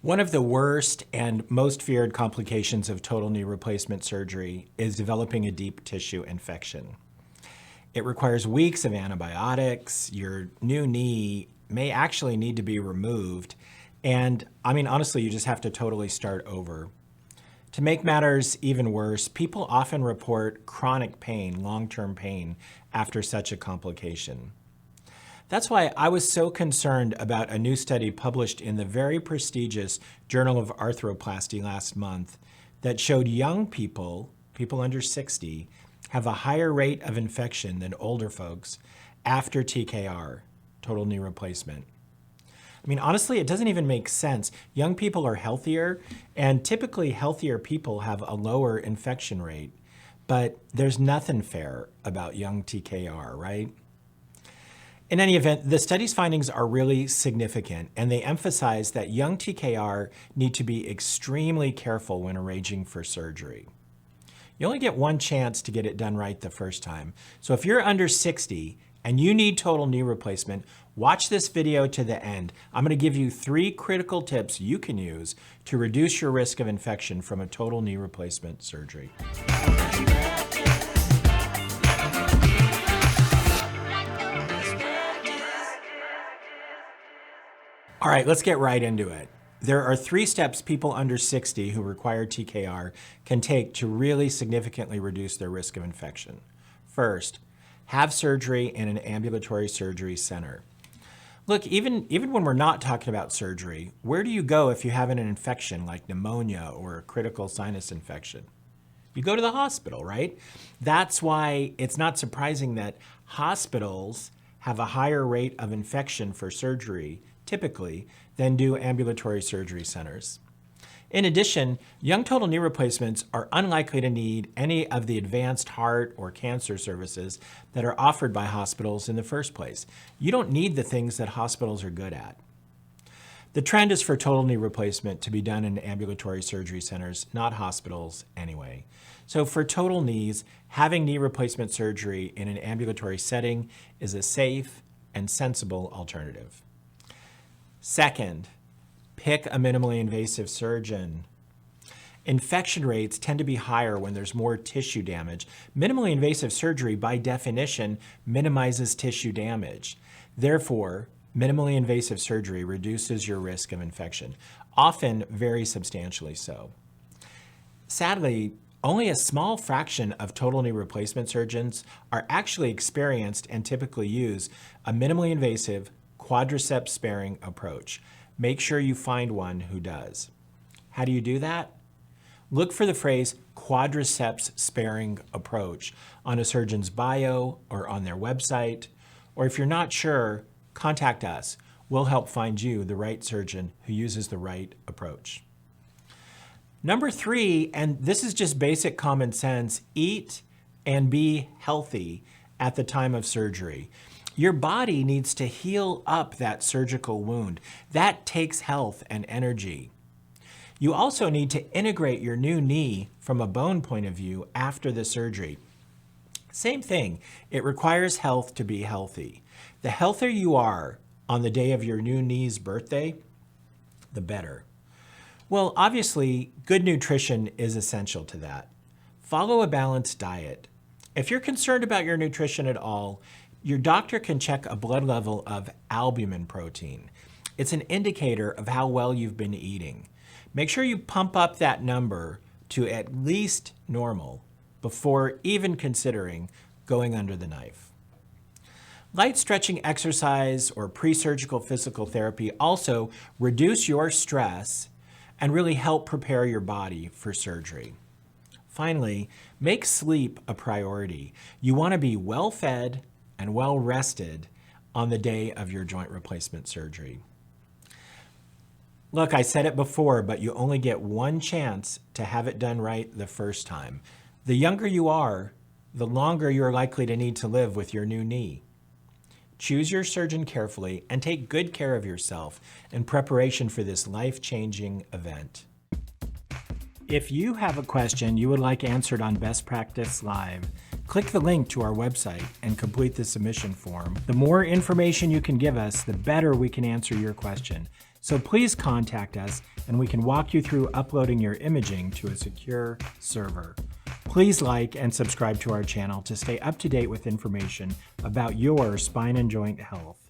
One of the worst and most feared complications of total knee replacement surgery is developing a deep tissue infection. It requires weeks of antibiotics. Your new knee may actually need to be removed. And honestly, you just have to totally start over. To make matters even worse, people often report chronic pain, long-term pain, after such a complication. That's why I was so concerned about a new study published in the very prestigious Journal of Arthroplasty last month that showed young people, people under 60, have a higher rate of infection than older folks after TKR, total knee replacement. Honestly, it doesn't even make sense. Young people are healthier, and typically healthier people have a lower infection rate. But there's nothing fair about young TKR, right? In any event, the study's findings are really significant, and they emphasize that young TKR need to be extremely careful when arranging for surgery. You only get one chance to get it done right the first time. So if you're under 60 and you need total knee replacement, watch this video to the end. I'm going to give you 3 critical tips you can use to reduce your risk of infection from a total knee replacement surgery. All right, let's get right into it. There are 3 steps people under 60 who require TKR can take to really significantly reduce their risk of infection. First, have surgery in an ambulatory surgery center. Look, even when we're not talking about surgery, where do you go if you have an infection like pneumonia or a critical sinus infection? You go to the hospital, right? That's why it's not surprising that hospitals have a higher rate of infection for surgery typically than do ambulatory surgery centers. In addition, young total knee replacements are unlikely to need any of the advanced heart or cancer services that are offered by hospitals in the first place. You don't need the things that hospitals are good at. The trend is for total knee replacement to be done in ambulatory surgery centers, not hospitals anyway. So for total knees, having knee replacement surgery in an ambulatory setting is a safe and sensible alternative. Second, pick a minimally invasive surgeon. Infection rates tend to be higher when there's more tissue damage. Minimally invasive surgery, by definition, minimizes tissue damage. Therefore, minimally invasive surgery reduces your risk of infection, often very substantially so. Sadly, only a small fraction of total knee replacement surgeons are actually experienced and typically use a minimally invasive quadriceps sparing approach. Make sure you find one who does. How do you do that? Look for the phrase quadriceps sparing approach on a surgeon's bio or on their website, or if you're not sure, contact us. We'll help find you the right surgeon who uses the right approach. Number 3, and this is just basic common sense, eat and be healthy at the time of surgery. Your body needs to heal up that surgical wound. That takes health and energy. You also need to integrate your new knee from a bone point of view after the surgery. Same thing, it requires health to be healthy. The healthier you are on the day of your new knee's birthday, the better. Well, obviously, good nutrition is essential to that. Follow a balanced diet. If you're concerned about your nutrition at all, your doctor can check a blood level of albumin protein. It's an indicator of how well you've been eating. Make sure you pump up that number to at least normal before even considering going under the knife. Light stretching exercise or pre-surgical physical therapy also reduce your stress and really help prepare your body for surgery. Finally, make sleep a priority. You want to be well-fed and well rested on the day of your joint replacement surgery. Look, I said it before, but you only get one chance to have it done right the first time. The younger you are, the longer you're likely to need to live with your new knee. Choose your surgeon carefully and take good care of yourself in preparation for this life-changing event. If you have a question you would like answered on Best Practice Live, click the link to our website and complete the submission form. The more information you can give us, the better we can answer your question. So please contact us and we can walk you through uploading your imaging to a secure server. Please like and subscribe to our channel to stay up to date with information about your spine and joint health.